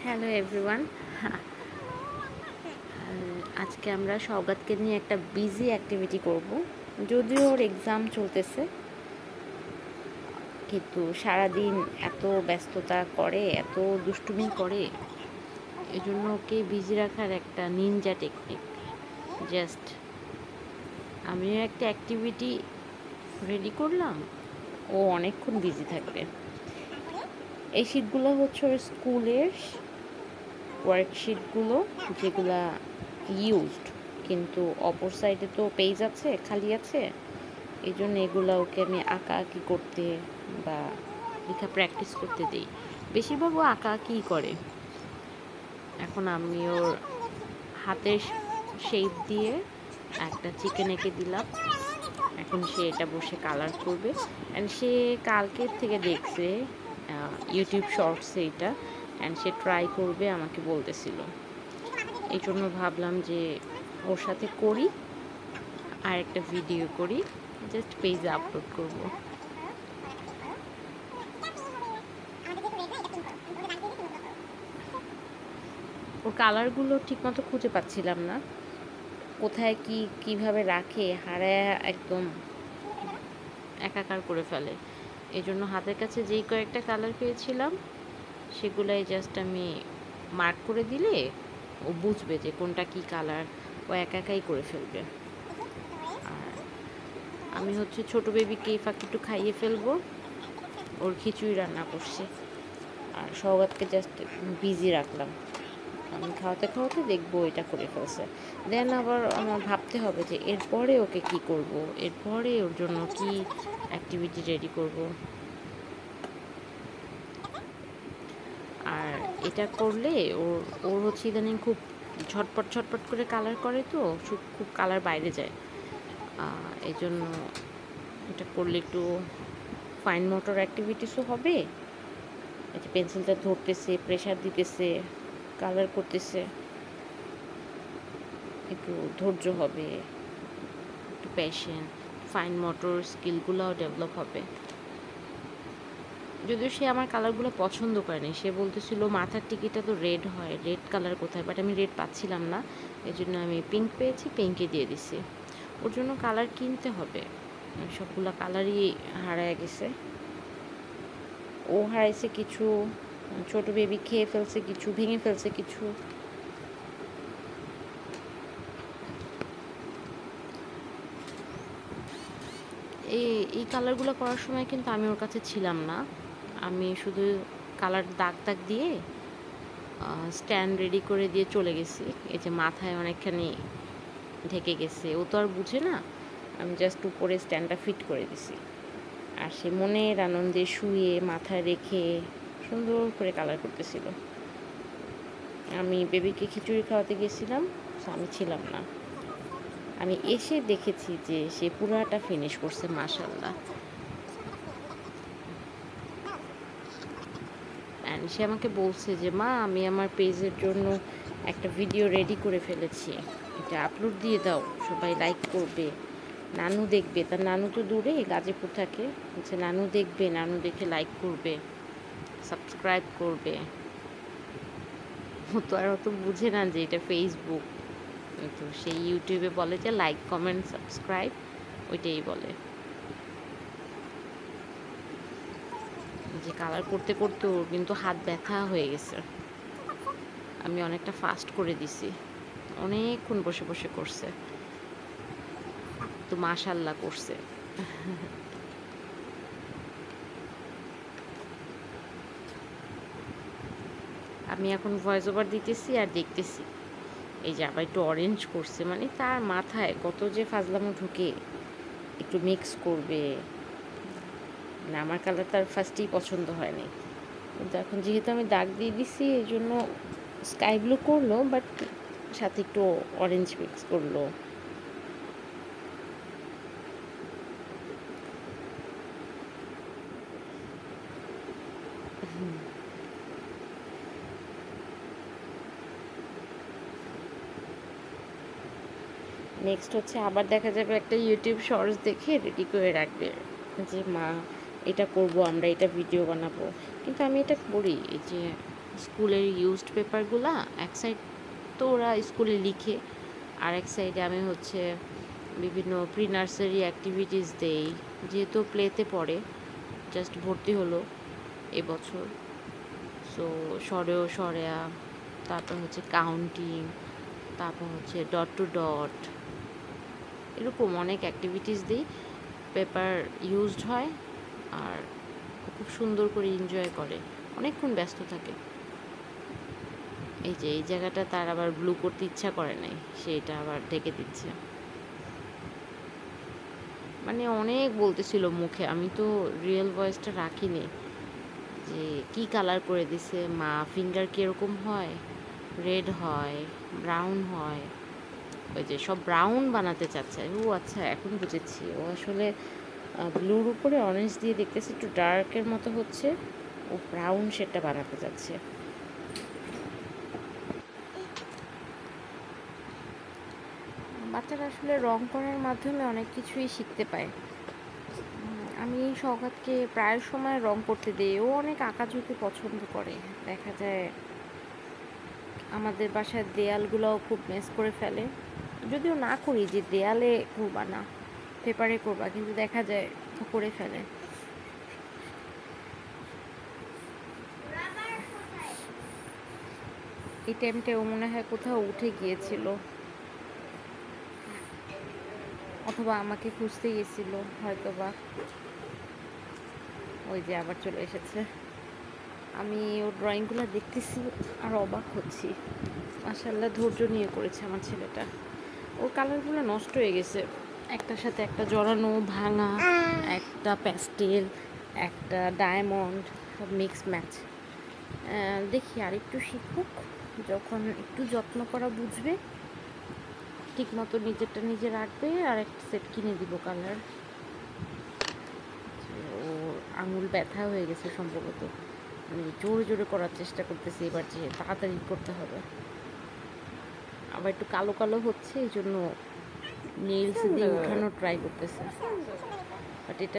Hello everyone. আজকে আমরা সওগাতকে নিয়ে একটা বিজি অ্যাক্টিভিটি করব। যদিও ওর এক্সাম চলতেছে, কিন্তু সারাদিন এত ব্যস্ততা করে, এত দুষ্টুমি করে, এজন্য ওকে বিজি রাখার একটা নিনজা টেকনিক। জাস্ট আমিও একটা অ্যাক্টিভিটি রেডি করলাম, ও অনেকক্ষণ বিজি থাকবে। এই শিটগুলো হচ্ছে ওর স্কুলের ওয়ার্কশিটগুলো, যেগুলা ইউজড, কিন্তু অপর সাইডে তো পেজ আছে, খালি আছে। এই জন্য এগুলো ওকে আমি আঁকাআঁকি করতে বা লেখা প্র্যাকটিস করতে দিই। বেশিরভাগ ও আঁকাআঁকিই করে। এখন আমি ওর হাতের শেপ দিয়ে একটা চিকেন এঁকে দিলাম। এখন সে এটা বসে কালার করবে। অ্যান্ড সে কালকের থেকে দেখছে ইউটিউব শর্টসে এটা, অ্যান্ড সে ট্রাই করবে আমাকে বলতেছিল। এই জন্য ভাবলাম যে ওর সাথে করি আর একটা ভিডিও করি, জাস্ট পেজে আপলোড করব। ওর কালারগুলো ঠিকমতো খুঁজে পাচ্ছিলাম না, কোথায় কি কিভাবে রাখে, হারায় একদম একাকার করে ফেলে। এই জন্য হাতের কাছে যেই কয়েকটা কালার পেয়েছিলাম সেগুলাই জাস্ট আমি মার্ক করে দিলে ও বুঝবে যে কোনটা কি কালার, ও একাই করে ফেলবে। আর আমি হচ্ছে ছোটো বেবিকে এই ফাঁকে একটু খাইয়ে ফেলবো। ওর খিচুড়ি রান্না করছি, আর সওগাতকে জাস্ট বিজি রাখলাম। আমি খাওয়াতে খাওয়াতে দেখবো এটা করে ফেলছে। দেন আবার আমার ভাবতে হবে যে এরপরে ওকে কি করব, এরপরে ওর জন্য কি অ্যাক্টিভিটি রেডি করব। আর এটা করলে ওর ওর হচ্ছে ইদানিং খুব ঝটপট ঝটপট করে কালার করে, তো খুব কালার বাইরে যায়। এই জন্য এটা করলে একটু ফাইন মোটর অ্যাক্টিভিটিসও হবে। এই যে পেন্সিলটা ধরতেছে, প্রেশার দিতেছে, কালার করতেছে, একটু ধৈর্য হবে, একটু প্যাশন, ফাইন মোটর স্কিলগুলোও ডেভেলপ হবে। যদিও সে আমার কালারগুলো পছন্দ করেনি, সে বলতেছিল মাথার টিকিটা তো রেড হয়, রেড কালার কোথায়, বাট আমি রেড পাচ্ছিলাম না। এই জন্য আমি পিঙ্ক পেয়েছি, পিঙ্কে দিয়ে দিছি। ওর জন্য কালার কিনতে হবে, সবগুলো কালারই হারায় গেছে। ও হারাইছে কিছু, ছোট বেবি খেয়ে ফেলছে কিছু, ভেঙে ফেলছে কিছু। এই কালারগুলো করার সময় কিন্তু আমি ওর কাছে ছিলাম না, আমি শুধু কালার দাগ দাগ দিয়ে স্ট্যান্ড রেডি করে দিয়ে চলে গেছি। এই যে মাথায় অনেকখানি ঢেকে গেছে, ও তো আর বুঝে না। আমি জাস্ট উপরে স্ট্যান্ডটা ফিট করে দিছি, আর সে মনের আনন্দে শুয়ে মাথায় রেখে সুন্দর করে কালার করতেছিল। আমি বেবিকে খিচুড়ি খাওয়াতে গেছিলাম, তো আমি ছিলাম না। আমি এসে দেখেছি যে সে পুরাটা ফিনিশ করছে, মাশাআল্লাহ। অ্যান্ড সে আমাকে বলছে যে মা, আমি আমার পেজের জন্য একটা ভিডিও রেডি করে ফেলেছি, এটা আপলোড দিয়ে দাও, সবাই লাইক করবে, নানু দেখবে। তার নানু তো দূরে, গাজীপুর থাকে। বলছে নানু দেখবে, নানু দেখে লাইক করবে, সাবস্ক্রাইব করবে। ও তো আর অত বুঝে না যে এটা ফেসবুক, তো সেই ইউটিউবে বলে যে লাইক কমেন্ট সাবস্ক্রাইব, ওইটাই বলে। যে কালার করতে করতে ওর কিন্তু হাত ব্যথা হয়ে গেছে। আমি অনেকটা ফাস্ট করে দিছি, অনেকক্ষণ বসে বসে করছে, তো মাশাআল্লাহ করছে। আমি এখন ভয়েস ওভার দিতেছি আর দেখতেছি। এই যে আবার একটু অরেঞ্জ করছে, মানে তার মাথায় কত যে ফাজলামো ঢুকে, একটু মিক্স করবে। মানে আমার কালার তার ফার্স্টেই পছন্দ হয়নি, কিন্তু এখন যেহেতু আমি দাগ দিয়ে দিছি এই জন্য স্কাই ব্লু করলো, বাট সাথে একটু অরেঞ্জ মিক্স করলো। নেক্সট হচ্ছে আবার দেখা যাবে একটা ইউটিউব শর্টস দেখে রেডি করে রাখবে যে মা এটা করব, আমরা এটা ভিডিও বানাবো। কিন্তু আমি এটা করি, এই যে স্কুলের ইউজড পেপারগুলা এক সাইড তো ওরা স্কুলে লিখে, আর এক সাইডে আমি হচ্ছে বিভিন্ন প্রি নার্সারি অ্যাক্টিভিটিস দেই, যেহেতু প্লেতে পড়ে, জাস্ট ভর্তি হলো এবছর। সো সরেও সরেয়া, তারপর হচ্ছে কাউন্টিং, তারপর হচ্ছে ডট টু ডট, এরকম অনেক অ্যাক্টিভিটিস দিই। পেপার ইউজড হয় আর খুব সুন্দর করে এনজয় করে, অনেকক্ষণ ব্যস্ত থাকে। এই যে এই জায়গাটা তার আবার ব্লু করতে ইচ্ছা করে নাই, সেটা আবার ঢেকে দিচ্ছে। মানে অনেক বলতেছিল মুখে, আমি তো রিয়েল ভয়েসটা রাখিনি, যে কি কালার করে দিছে মা, ফিঙ্গার কীরকম হয়, রেড হয়, ব্রাউন হয়, ওই যে সব ব্রাউন বানাতে চাচ্ছে। ও আচ্ছা, এখন বুঝেছি, ও আসলে ব্লুর উপরে অরেঞ্জ দিয়ে দেখতেছে একটু ডার্কের মতো হচ্ছে, ও ব্রাউন শেডটা বানাতে চাচ্ছে। বাচ্চারা আসলে রং করার মাধ্যমে অনেক কিছুই শিখতে পায়। আমি সৌগাতকে প্রায় সময় রং করতে দিই, ও অনেক আঁকাঝুঁকি পছন্দ করে। দেখা যায় আমাদের বাসার দেয়ালগুলোও খুব মেস করে ফেলে, যদিও না করি যে দেয়ালে করবা না, পেপারে করবা, কিন্তু দেখা যায় করে ফেলে। এই টাইমটাও মনে হয় কোথাও উঠে গিয়েছিল, অথবা আমাকে খুঁজতে গেছিল হয়তো বা। ওই যে আবার চলে এসেছে। আমি ওর ড্রয়িংগুলো দেখতেছি আর অবাক হচ্ছি। মাশাআল্লাহ ধৈর্য নিয়ে করেছে আমার ছেলেটা। ওর কালারগুলো নষ্ট হয়ে গেছে, একটার সাথে একটা জড়ানো, ভাঙা, একটা প্যাস্টেল, একটা ডায়মন্ড, সব মিক্স ম্যাচ। দেখি আর একটু শিখুক, যখন একটু যত্ন করা বুঝবে, ঠিক মতো নিজেরটা নিজে রাখবে, আর একটা সেট কিনে দিব কালার। ও আঙুল ব্যথা হয়ে গেছে সম্ভবত, মানে জোরে জোরে করার চেষ্টা করতেছি এবার, যে তাড়াতাড়ি করতে হবে। আবার একটু কালো কালো হচ্ছে, এই জন্য নেইলস দিয়ে উঠানোর ট্রাই করতেছে, বাট এটা